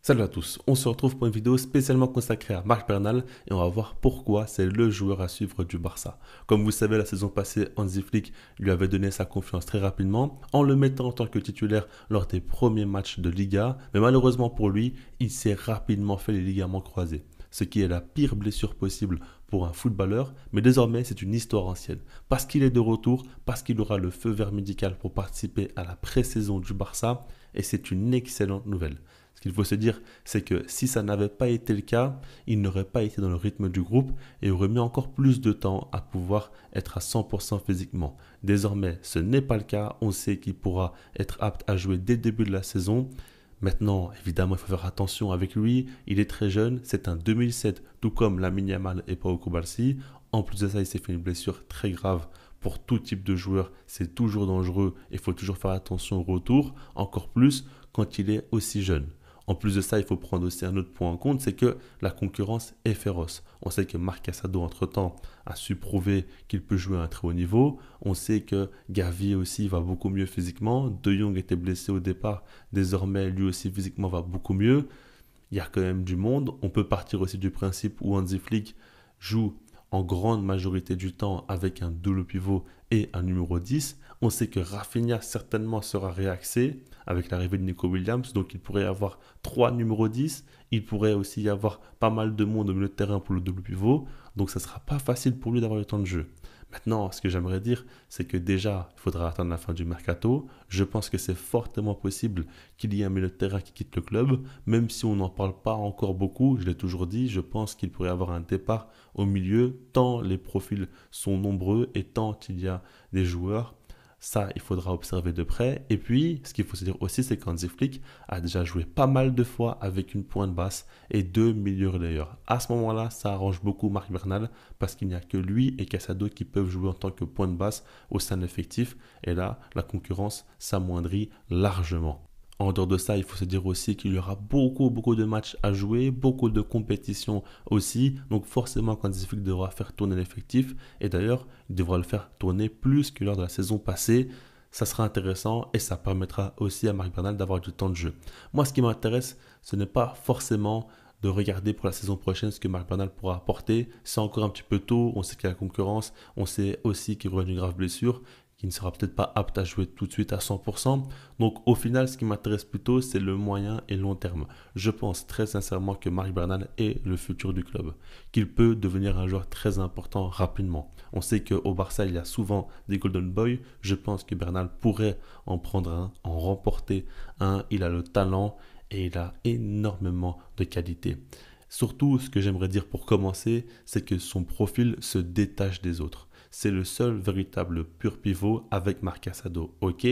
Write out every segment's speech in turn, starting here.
Salut à tous, on se retrouve pour une vidéo spécialement consacrée à Marc Bernal et on va voir pourquoi c'est le joueur à suivre du Barça. Comme vous savez, la saison passée, Hansi Flick lui avait donné sa confiance très rapidement en le mettant en tant que titulaire lors des premiers matchs de Liga, mais malheureusement pour lui, il s'est rapidement fait les ligaments croisés, ce qui est la pire blessure possible pour un footballeur, mais désormais c'est une histoire ancienne. Parce qu'il est de retour, parce qu'il aura le feu vert médical pour participer à la pré-saison du Barça, et c'est une excellente nouvelle. Ce qu'il faut se dire, c'est que si ça n'avait pas été le cas, il n'aurait pas été dans le rythme du groupe et aurait mis encore plus de temps à pouvoir être à 100% physiquement. Désormais, ce n'est pas le cas. On sait qu'il pourra être apte à jouer dès le début de la saison. Maintenant, évidemment, il faut faire attention avec lui. Il est très jeune, c'est un 2007, tout comme Lamine Yamal et Pau Cubarsí. En plus de ça, il s'est fait une blessure très grave. Pour tout type de joueur, c'est toujours dangereux. Il faut toujours faire attention au retour, encore plus quand il est aussi jeune. En plus de ça, il faut prendre aussi un autre point en compte, c'est que la concurrence est féroce. On sait que Marc Casado, entre-temps, a su prouver qu'il peut jouer à un très haut niveau. On sait que Gavi aussi va beaucoup mieux physiquement. De Jong était blessé au départ. Désormais, lui aussi physiquement va beaucoup mieux. Il y a quand même du monde. On peut partir aussi du principe où Hansi Flick joue en grande majorité du temps avec un double pivot et un numéro 10. On sait que Rafinha certainement sera réaxé avec l'arrivée de Nico Williams, donc il pourrait y avoir 3 numéros 10. Il pourrait aussi y avoir pas mal de monde au milieu de terrain pour le double pivot, donc ça ne sera pas facile pour lui d'avoir le temps de jeu. Maintenant, ce que j'aimerais dire, c'est que déjà, il faudra attendre la fin du mercato. Je pense que c'est fortement possible qu'il y ait un milieu de terrain qui quitte le club, même si on n'en parle pas encore beaucoup. Je l'ai toujours dit, je pense qu'il pourrait y avoir un départ au milieu, tant les profils sont nombreux et tant il y a des joueurs. Ça, il faudra observer de près. Et puis, ce qu'il faut se dire aussi, c'est qu'Hansi Flick a déjà joué pas mal de fois avec une pointe basse et deux milieux relayeurs. À ce moment-là, ça arrange beaucoup Marc Bernal parce qu'il n'y a que lui et Casado qui peuvent jouer en tant que pointe basse au sein de l'effectif. Et là, la concurrence s'amoindrit largement. En dehors de ça, il faut se dire aussi qu'il y aura beaucoup de matchs à jouer, beaucoup de compétitions aussi. Donc forcément, quand Flick devra faire tourner l'effectif, et d'ailleurs, il devra le faire tourner plus que lors de la saison passée. Ça sera intéressant et ça permettra aussi à Marc Bernal d'avoir du temps de jeu. Moi, ce qui m'intéresse, ce n'est pas forcément de regarder pour la saison prochaine ce que Marc Bernal pourra apporter. C'est encore un petit peu tôt, on sait qu'il y a la concurrence, on sait aussi qu'il aura une grave blessure, qui ne sera peut-être pas apte à jouer tout de suite à 100%. Donc au final, ce qui m'intéresse plutôt, c'est le moyen et long terme. Je pense très sincèrement que Marc Bernal est le futur du club, qu'il peut devenir un joueur très important rapidement. On sait qu'au Barça, il y a souvent des Golden Boys. Je pense que Bernal pourrait en prendre un, en remporter un. Il a le talent et il a énormément de qualité. Surtout, ce que j'aimerais dire pour commencer, c'est que son profil se détache des autres. C'est le seul véritable pur pivot avec Marc Casado, ok,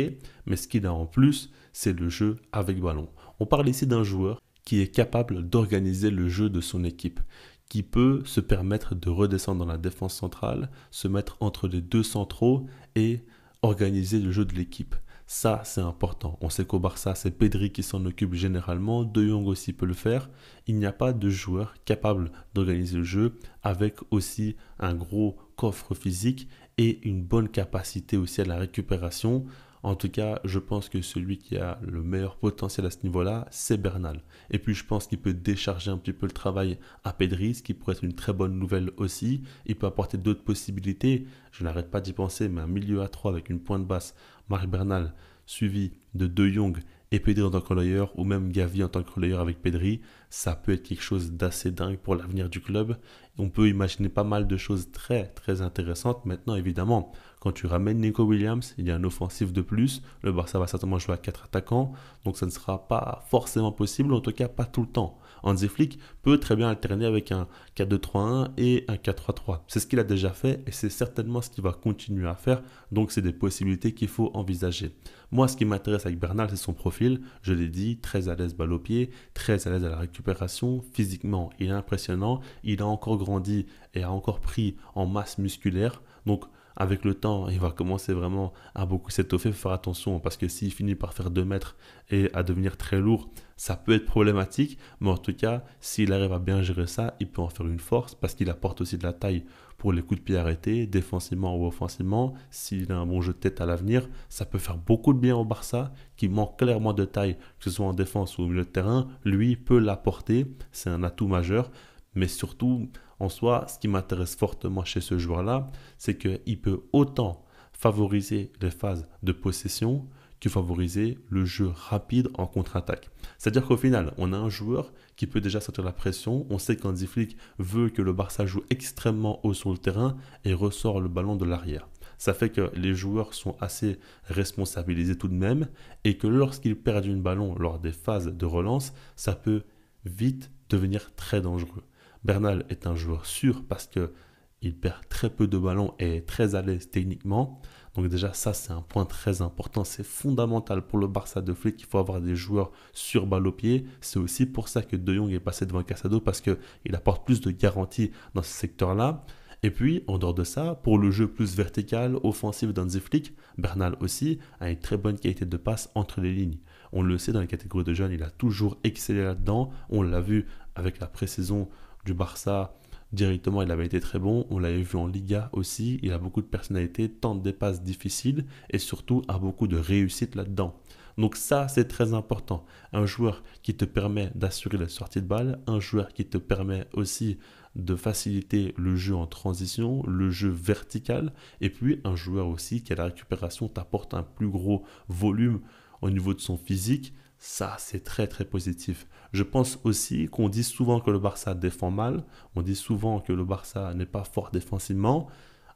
mais ce qu'il a en plus, c'est le jeu avec ballon. On parle ici d'un joueur qui est capable d'organiser le jeu de son équipe, qui peut se permettre de redescendre dans la défense centrale, se mettre entre les deux centraux et organiser le jeu de l'équipe. Ça, c'est important. On sait qu'au Barça, c'est Pedri qui s'en occupe généralement. De Jong aussi peut le faire. Il n'y a pas de joueur capable d'organiser le jeu avec aussi un gros coffre physique et une bonne capacité aussi à la récupération. En tout cas, je pense que celui qui a le meilleur potentiel à ce niveau-là, c'est Bernal. Et puis, je pense qu'il peut décharger un petit peu le travail à Pedri, ce qui pourrait être une très bonne nouvelle aussi. Il peut apporter d'autres possibilités. Je n'arrête pas d'y penser, mais un milieu à 3 avec une pointe basse, Marc Bernal, suivi de Jong et Pedri en tant que relayeur, ou même Gavi en tant que relayeur avec Pedri, ça peut être quelque chose d'assez dingue pour l'avenir du club. On peut imaginer pas mal de choses très intéressantes. Maintenant, évidemment, quand tu ramènes Nico Williams, il y a un offensif de plus. Le Barça va certainement jouer à 4 attaquants, donc ça ne sera pas forcément possible, en tout cas pas tout le temps. Hansi Flick peut très bien alterner avec un 4-2-3-1 et un 4-3-3. C'est ce qu'il a déjà fait et c'est certainement ce qu'il va continuer à faire, donc c'est des possibilités qu'il faut envisager. Moi, ce qui m'intéresse avec Bernal, c'est son profil. Je l'ai dit, très à l'aise balle au pied, très à l'aise à la récupération. Physiquement, il est impressionnant. Il a encore grandi et a encore pris en masse musculaire. Donc, avec le temps, il va commencer vraiment à beaucoup s'étoffer. Faut faire attention parce que s'il finit par faire 2 mètres et à devenir très lourd, ça peut être problématique. Mais en tout cas, s'il arrive à bien gérer ça, il peut en faire une force parce qu'il apporte aussi de la taille pour les coups de pied arrêtés, défensivement ou offensivement. S'il a un bon jeu de tête à l'avenir, ça peut faire beaucoup de bien au Barça qui manque clairement de taille, que ce soit en défense ou au milieu de terrain. Lui peut l'apporter, c'est un atout majeur. Mais surtout, en soi, ce qui m'intéresse fortement chez ce joueur-là, c'est qu'il peut autant favoriser les phases de possession que favoriser le jeu rapide en contre-attaque. C'est-à-dire qu'au final, on a un joueur qui peut déjà sortir la pression. On sait qu'Hansi Flick veut que le Barça joue extrêmement haut sur le terrain et ressort le ballon de l'arrière. Ça fait que les joueurs sont assez responsabilisés tout de même et que lorsqu'ils perdent une ballon lors des phases de relance, ça peut vite devenir très dangereux. Bernal est un joueur sûr parce qu'il perd très peu de ballons et est très à l'aise techniquement. Donc déjà ça c'est un point très important, c'est fondamental pour le Barça de Flick, il faut avoir des joueurs sur balle au pied. C'est aussi pour ça que De Jong est passé devant Casado parce qu'il apporte plus de garantie dans ce secteur-là. Et puis, en dehors de ça, pour le jeu plus vertical, offensif d'Hansi Flick, Bernal aussi a une très bonne qualité de passe entre les lignes. On le sait dans les catégories de jeunes, il a toujours excellé là-dedans. On l'a vu avec la pré-saison du Barça, directement il avait été très bon. On l'avait vu en Liga aussi, il a beaucoup de personnalité, tente des passes difficiles et surtout a beaucoup de réussite là-dedans. Donc ça, c'est très important. Un joueur qui te permet d'assurer la sortie de balle, un joueur qui te permet aussi de faciliter le jeu en transition, le jeu vertical, et puis un joueur aussi qui à la récupération t'apporte un plus gros volume au niveau de son physique. Ça, c'est très très positif. Je pense aussi qu'on dit souvent que le Barça défend mal, on dit souvent que le Barça n'est pas fort défensivement.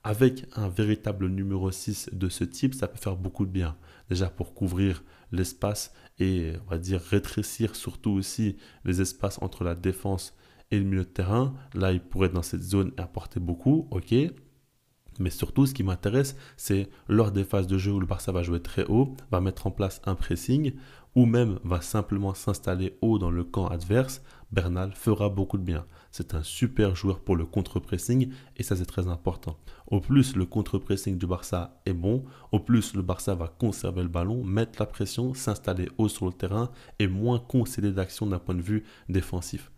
Avec un véritable numéro 6 de ce type, ça peut faire beaucoup de bien. Déjà pour couvrir l'espace et on va dire rétrécir surtout aussi les espaces entre la défense et le milieu de terrain. Là, il pourrait être dans cette zone et apporter beaucoup, ok. Mais surtout, ce qui m'intéresse, c'est lors des phases de jeu où le Barça va jouer très haut, va mettre en place un pressing ou même va simplement s'installer haut dans le camp adverse. Bernal fera beaucoup de bien. C'est un super joueur pour le contre-pressing et ça c'est très important. Au plus le contre-pressing du Barça est bon, au plus le Barça va conserver le ballon, mettre la pression, s'installer haut sur le terrain et moins concéder d'action d'un point de vue défensif.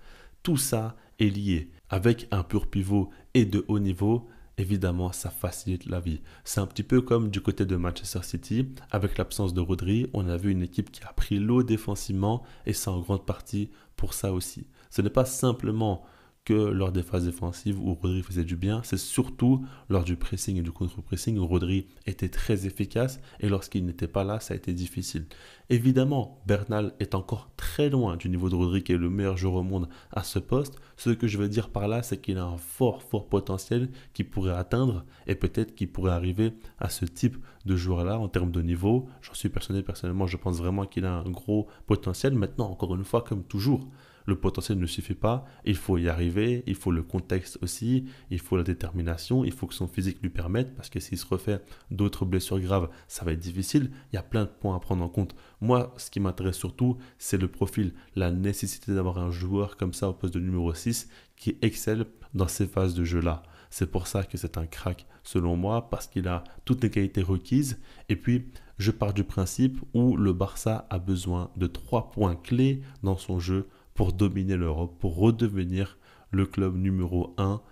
Tout ça est lié avec un pur pivot et de haut niveau. Évidemment, ça facilite la vie. C'est un petit peu comme du côté de Manchester City. Avec l'absence de Rodri, on a vu une équipe qui a pris l'eau défensivement et c'est en grande partie pour ça aussi. Ce n'est pas simplement que lors des phases défensives où Rodri faisait du bien, c'est surtout lors du pressing et du contre-pressing où Rodri était très efficace et lorsqu'il n'était pas là, ça a été difficile. Évidemment, Bernal est encore très loin du niveau de Rodri qui est le meilleur joueur au monde à ce poste. Ce que je veux dire par là, c'est qu'il a un fort potentiel qu'il pourrait atteindre et peut-être qu'il pourrait arriver à ce type de joueur-là en termes de niveau. J'en suis persuadé personnellement, je pense vraiment qu'il a un gros potentiel. Maintenant, encore une fois, comme toujours, le potentiel ne suffit pas, il faut y arriver, il faut le contexte aussi, il faut la détermination, il faut que son physique lui permette, parce que s'il se refait d'autres blessures graves, ça va être difficile. Il y a plein de points à prendre en compte. Moi, ce qui m'intéresse surtout, c'est le profil, la nécessité d'avoir un joueur comme ça au poste de numéro 6 qui excelle dans ces phases de jeu-là. C'est pour ça que c'est un crack, selon moi, parce qu'il a toutes les qualités requises. Et puis, je pars du principe où le Barça a besoin de 3 points clés dans son jeu pour dominer l'Europe, pour redevenir le club numéro 1.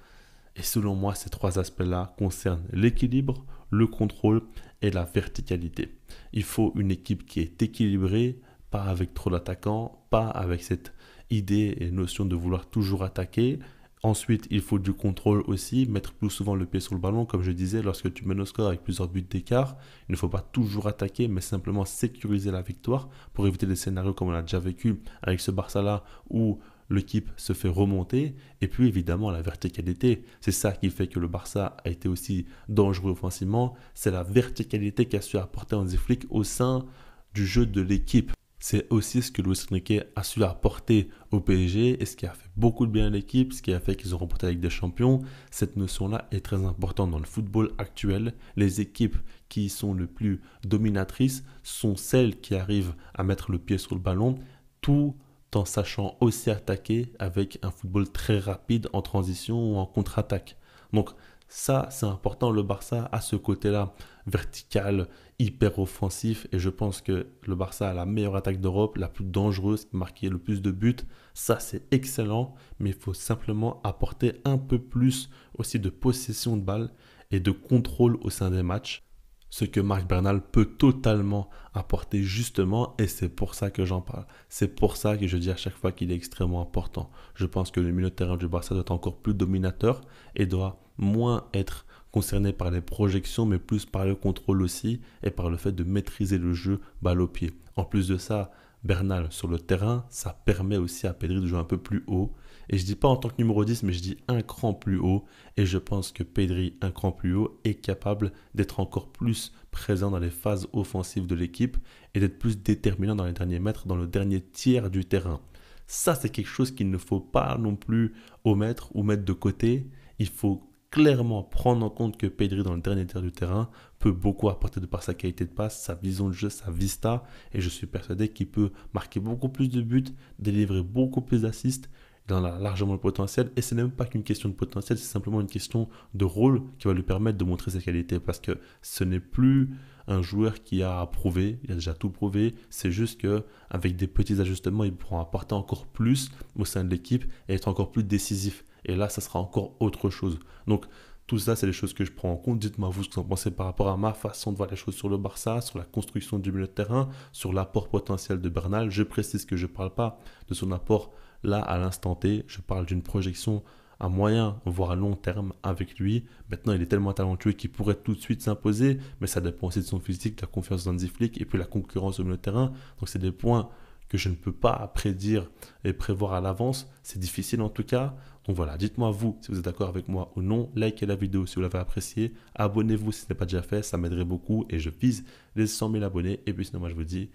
Et selon moi, ces 3 aspects-là concernent l'équilibre, le contrôle et la verticalité. Il faut une équipe qui est équilibrée, pas avec trop d'attaquants, pas avec cette idée et notion de vouloir toujours attaquer. Ensuite, il faut du contrôle aussi, mettre plus souvent le pied sur le ballon. Comme je disais, lorsque tu mènes au score avec plusieurs buts d'écart, il ne faut pas toujours attaquer, mais simplement sécuriser la victoire pour éviter des scénarios comme on a déjà vécu avec ce Barça-là où l'équipe se fait remonter. Et puis évidemment, la verticalité, c'est ça qui fait que le Barça a été aussi dangereux offensivement. C'est la verticalité qu'a su apporter Hansi Flick au sein du jeu de l'équipe. C'est aussi ce que Luis Enrique a su apporter au PSG et ce qui a fait beaucoup de bien à l'équipe, ce qui a fait qu'ils ont remporté la Ligue des Champions. Cette notion-là est très importante dans le football actuel. Les équipes qui sont les plus dominatrices sont celles qui arrivent à mettre le pied sur le ballon, tout en sachant aussi attaquer avec un football très rapide en transition ou en contre-attaque. Donc Ça, c'est important. Le Barça a ce côté-là vertical, hyper offensif. Et je pense que le Barça a la meilleure attaque d'Europe, la plus dangereuse, qui marquait le plus de buts. Ça, c'est excellent. Mais il faut simplement apporter un peu plus aussi de possession de balle et de contrôle au sein des matchs. Ce que Marc Bernal peut totalement apporter justement, et c'est pour ça que j'en parle. C'est pour ça que je dis à chaque fois qu'il est extrêmement important. Je pense que le milieu de terrain du Barça doit être encore plus dominateur et doit moins être concerné par les projections, mais plus par le contrôle aussi et par le fait de maîtriser le jeu balle au pied. En plus de ça, Bernal sur le terrain, ça permet aussi à Pedri de jouer un peu plus haut. Et je dis pas en tant que numéro 10, mais je dis un cran plus haut. Et je pense que Pedri, un cran plus haut, est capable d'être encore plus présent dans les phases offensives de l'équipe et d'être plus déterminant dans les derniers mètres, dans le dernier tiers du terrain. Ça, c'est quelque chose qu'il ne faut pas non plus omettre ou mettre de côté. Il faut clairement prendre en compte que Pedri, dans le dernier tiers du terrain, peut beaucoup apporter de par sa qualité de passe, sa vision de jeu, sa vista. Et je suis persuadé qu'il peut marquer beaucoup plus de buts, délivrer beaucoup plus d'assists. Il en a largement le potentiel. Et ce n'est même pas qu'une question de potentiel, c'est simplement une question de rôle qui va lui permettre de montrer ses qualités. Parce que ce n'est plus un joueur qui a à prouver, il a déjà tout prouvé. C'est juste qu'avec des petits ajustements, il pourra apporter encore plus au sein de l'équipe et être encore plus décisif. Et là, ça sera encore autre chose. Donc, tout ça, c'est les choses que je prends en compte. Dites-moi vous ce que vous en pensez par rapport à ma façon de voir les choses sur le Barça, sur la construction du milieu de terrain, sur l'apport potentiel de Bernal. Je précise que je ne parle pas de son apport là à l'instant T. Je parle d'une projection à moyen, voire à long terme avec lui. Maintenant, il est tellement talentueux qu'il pourrait tout de suite s'imposer, mais ça dépend aussi de son physique, de la confiance dans Hansi Flick et puis la concurrence au milieu de terrain. Donc, c'est des points que je ne peux pas prédire et prévoir à l'avance. C'est difficile en tout cas. Donc voilà, dites-moi vous si vous êtes d'accord avec moi ou non. Likez la vidéo si vous l'avez appréciée. Abonnez-vous si ce n'est pas déjà fait, ça m'aiderait beaucoup et je vise les 100 000 abonnés. Et puis sinon, moi je vous dis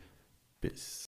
peace.